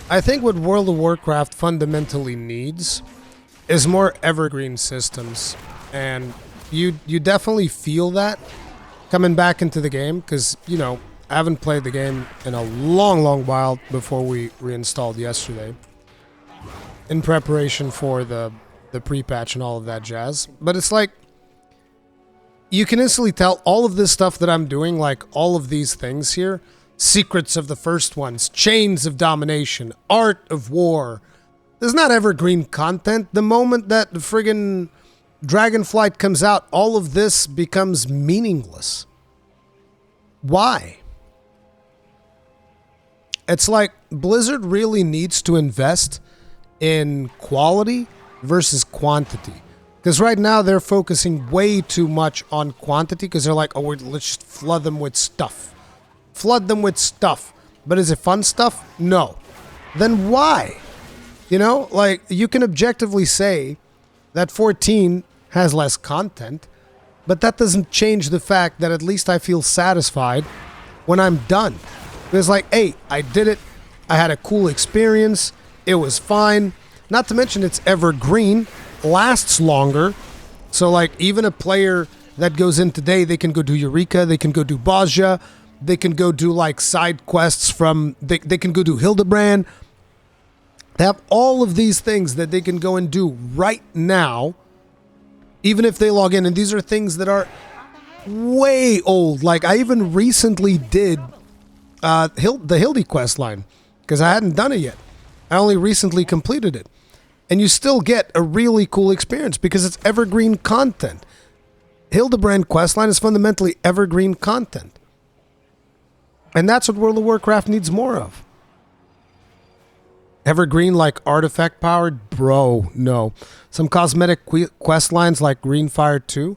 I think what World of Warcraft fundamentally needs is more evergreen systems, and you definitely feel that coming back into the game because I haven't played the game in a long while before we reinstalled yesterday in preparation for the pre-patch and all of that jazz. But it's like you can instantly tell all of this stuff that I'm doing, like all of these things here, secrets of the first ones, chains of domination, art of war. There's not evergreen content. The moment that the friggin' Dragonflight comes out, all of this becomes meaningless. Why? It's like Blizzard really needs to invest in quality versus quantity. Because right now they're focusing way too much on quantity because they're like, let's just flood them with stuff. Flood them with stuff. But is it fun stuff? No. Then why? Like you can objectively say that 14 has less content, but that doesn't change the fact that at least I feel satisfied when I'm done. It's like, hey, I did it. I had a cool experience. It was fine. Not to mention it's evergreen, lasts longer. So like even a player that goes in today, they can go do Eureka, they can go do Bozja, they can go do like side quests from, they can go do Hildebrand. They have all of these things that they can go and do right now, even if they log in. And these are things that are way old. Like I even recently did the Hildy quest line because I hadn't done it yet. I only recently completed it. And you still get a really cool experience because it's evergreen content. Hildebrand questline is fundamentally evergreen content. And that's what World of Warcraft needs more of. Evergreen like artifact powered? Bro, no. Some cosmetic quest lines like Greenfire 2.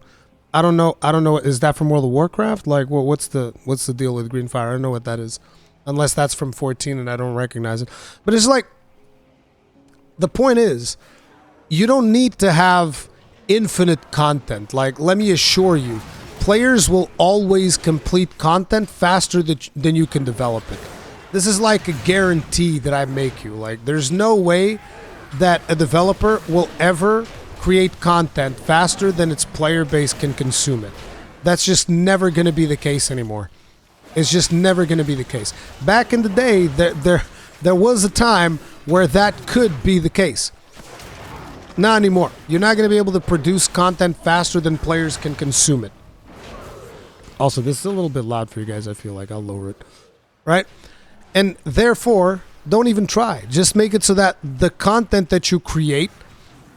I don't know. Is that from World of Warcraft? Like, what's the deal with Greenfire? I don't know what that is. Unless that's from 14 and I don't recognize it. But it's like, the point is, you don't need to have infinite content. Like, let me assure you, players will always complete content faster than you can develop it. This is like a guarantee that I make you. Like, there's no way that a developer will ever create content faster than its player base can consume it. That's just never going to be the case anymore. It's just never going to be the case. Back in the day, there was a time where that could be the case. Not anymore. You're not going to be able to produce content faster than players can consume it. Also, this is a little bit loud for you guys, I feel like. I'll lower it. Right? And therefore, don't even try. Just make it so that the content that you create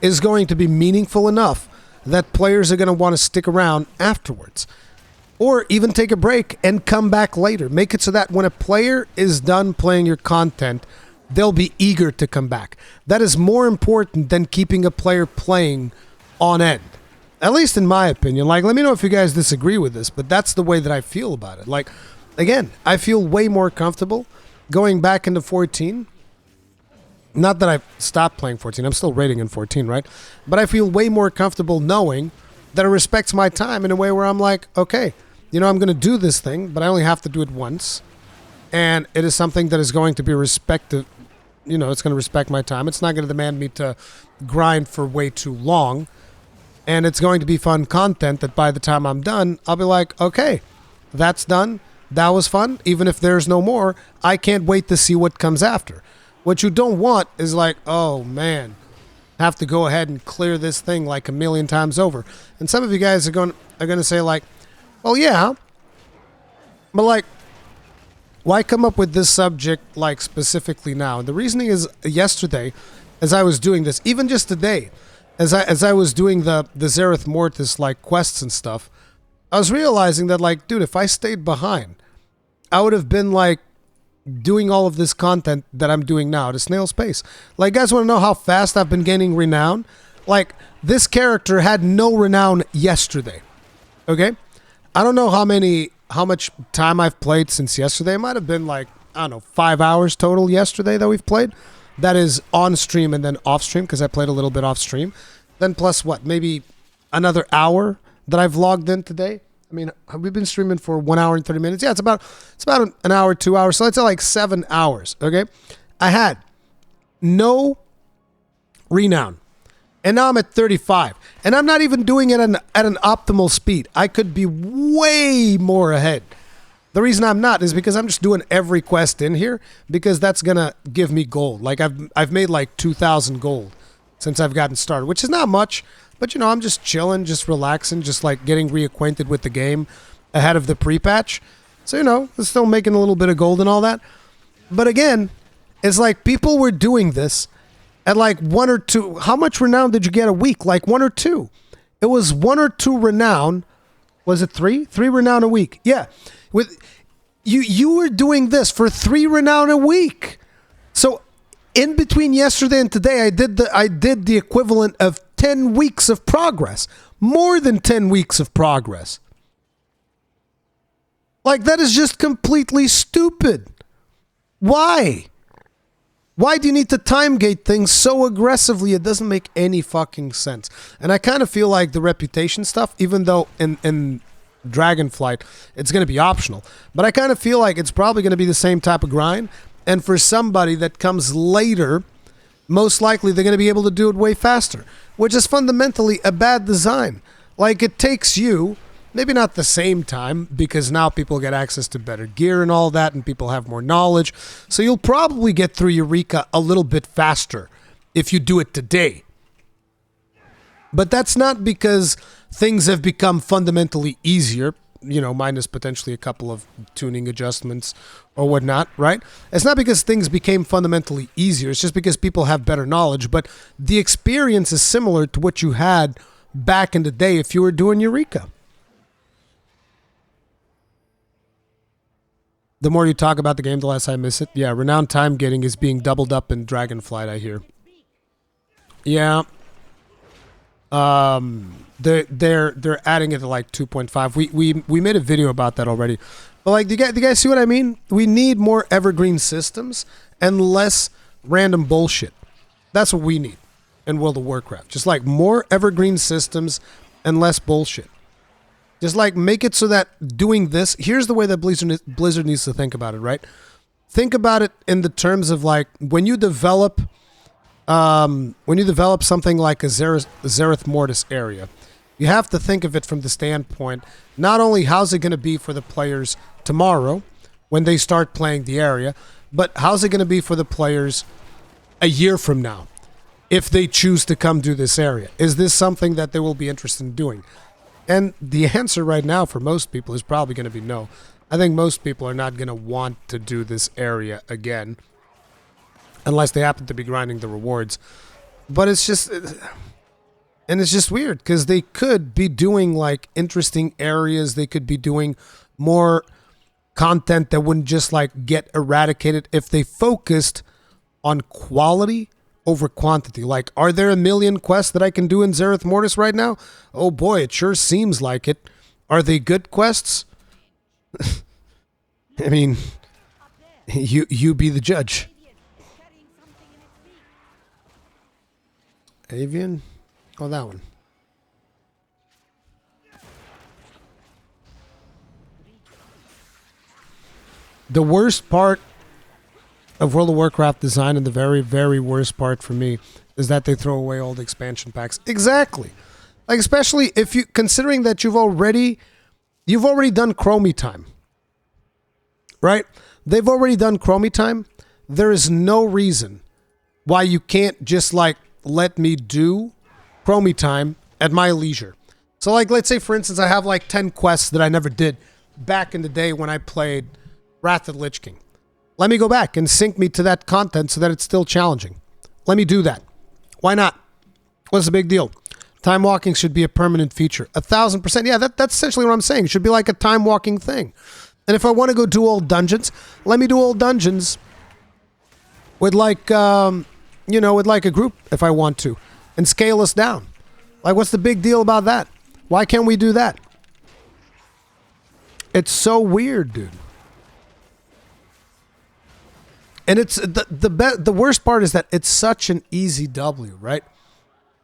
is going to be meaningful enough that players are going to want to stick around afterwards. Or even take a break and come back later. Make it so that when a player is done playing your content, they'll be eager to come back. That is more important than keeping a player playing on end. At least in my opinion. Like, let me know if you guys disagree with this, but that's the way that I feel about it. Like, again, I feel way more comfortable going back into 14. Not that I've stopped playing 14. I'm still rating in 14, right? But I feel way more comfortable knowing that it respects my time in a way where I'm like, okay, I'm going to do this thing, but I only have to do it once. And it is something that is going to be respected. It's going to respect my time. It's not going to demand me to grind for way too long. And it's going to be fun content that by the time I'm done, I'll be like, okay, that's done. That was fun. Even if there's no more, I can't wait to see what comes after. What you don't want is like, oh man, have to go ahead and clear this thing like a million times over. And some of you guys are going to say like, well, yeah, but like, why come up with this subject like specifically now? And the reasoning is yesterday, as I was doing this, even just today, as I was doing the Zereth Mortis like quests and stuff, I was realizing that like, dude, if I stayed behind, I would have been like doing all of this content that I'm doing now at a snail's pace. Like, guys want to know how fast I've been gaining renown? Like, this character had no renown yesterday. Okay? I don't know how much time I've played since yesterday. It might have been like, I don't know, 5 hours total yesterday that we've played. That is on stream and then off stream because I played a little bit off stream. Then plus what? Maybe another hour that I've logged in today. I mean, we've been streaming for 1 hour and 30 minutes. Yeah, it's about an hour, 2 hours. So let's say like 7 hours. Okay. I had no Renown. And now I'm at 35. And I'm not even doing it at an optimal speed. I could be way more ahead. The reason I'm not is because I'm just doing every quest in here because that's going to give me gold. Like I've made like 2,000 gold since I've gotten started, which is not much. But, you know, I'm just chilling, just relaxing, just like getting reacquainted with the game ahead of the pre-patch. So, you know, I'm still making a little bit of gold and all that. But again, it's like people were doing this at like 1 or 2. How much Renown did you get a week? Like 1 or 2. It was 1 or 2 Renown. Was it 3? 3 Renown a week. Yeah. With you were doing this for 3 Renown a week. So in between yesterday and today, I did the equivalent of 10 weeks of progress. More than 10 weeks of progress. Like, that is just completely stupid. Why? Why do you need to timegate things so aggressively? It doesn't make any fucking sense. And I kind of feel like the reputation stuff, even though in Dragonflight it's going to be optional, but I kind of feel like it's probably going to be the same type of grind. And for somebody that comes later, most likely they're going to be able to do it way faster, which is fundamentally a bad design. Like, it takes you, maybe not the same time, because now people get access to better gear and all that, and people have more knowledge. So you'll probably get through Eureka a little bit faster if you do it today. But that's not because things have become fundamentally easier, you know, minus potentially a couple of tuning adjustments or whatnot, right? It's not because things became fundamentally easier. It's just because people have better knowledge. But the experience is similar to what you had back in the day if you were doing Eureka. The more you talk about the game, the less I miss it. Yeah, Renown time getting is being doubled up in Dragonflight, I hear. Yeah. They're adding it to like 2.5. We made a video about that already. But like, do you guys see what I mean? We need more evergreen systems and less random bullshit. That's what we need in World of Warcraft. Just like more evergreen systems and less bullshit. Just like make it so that doing this, here's the way that Blizzard needs to think about it, right? Think about it in the terms of like when you develop something like a Zereth Mortis area, you have to think of it from the standpoint, not only how's it going to be for the players tomorrow when they start playing the area, but how's it going to be for the players a year from now if they choose to come do this area? Is this something that they will be interested in doing? And the answer right now for most people is probably going to be no. I think most people are not going to want to do this area again unless they happen to be grinding the rewards. But it's just... And it's just weird because they could be doing like interesting areas. They could be doing more content that wouldn't just like get eradicated if they focused on quality over quantity. Like, are there a million quests that I can do in Zereth Mortis right now? Oh boy, it sure seems like it. Are they good quests? I mean, you be the judge. Avian? Oh, that one. The worst part of World of Warcraft design, and the very, very worst part for me, is that they throw away all the expansion packs. Exactly. Like, especially if you, considering that you've already done Chromie time. Right? They've already done Chromie time. There is no reason why you can't just, like, let me do Chromie time at my leisure. So, like, let's say, for instance, I have, like, 10 quests that I never did back in the day when I played Wrath of the Lich King. Let me go back and sync me to that content so that it's still challenging. Let me do that. Why not? What's the big deal? Time walking should be a permanent feature. 1,000%. Yeah, that's essentially what I'm saying. It should be like a time walking thing. And if I want to go do old dungeons, let me do old dungeons with like, with like a group if I want to. And scale us down. Like, what's the big deal about that? Why can't we do that? It's so weird, dude. And it's the worst part is that it's such an easy W, right?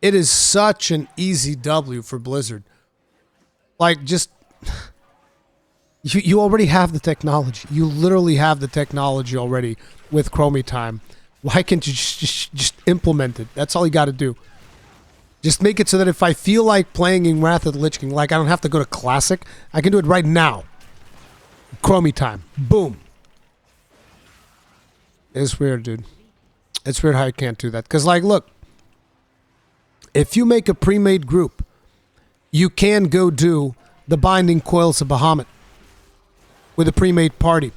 It is such an easy W for Blizzard. Like, just you already have the technology. You literally have the technology already with Chromie time, Why can't you just implement it? That's all you got to do. Just make it so that if I feel like playing in Wrath of the Lich King, like I don't have to go to Classic, I can do it right now. Chromie time. Boom. It's weird, dude. It's weird how you can't do that. Because, like, look. If you make a pre-made group, you can go do the Binding Coils of Bahamut with a pre-made party.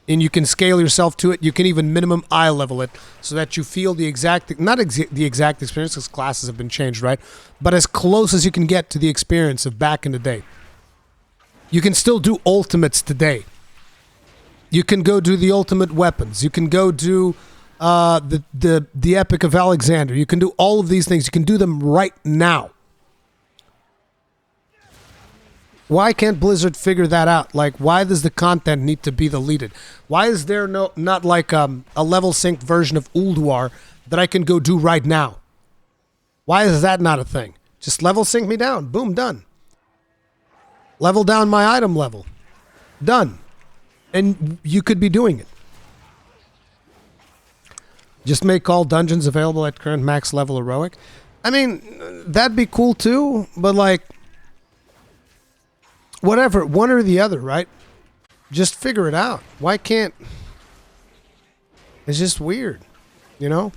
And you can scale yourself to it. You can even minimum eye level it so that you feel the exact, not the exact experience because classes have been changed, right? But as close as you can get to the experience of back in the day. You can still do ultimates today. You can go do the ultimate weapons. You can go do the Epic of Alexander. You can do all of these things. You can do them right now. Why can't Blizzard figure that out? Like, why does the content need to be deleted? Why is there not like a level synced version of Ulduar that I can go do right now? Why is that not a thing? Just level sync me down. Boom, done. Level down my item level. Done. And you could be doing it. Just make all dungeons available at current max level heroic. I mean, that'd be cool too, but like, whatever, one or the other, right? Just figure it out. Why can't... It's just weird, you know?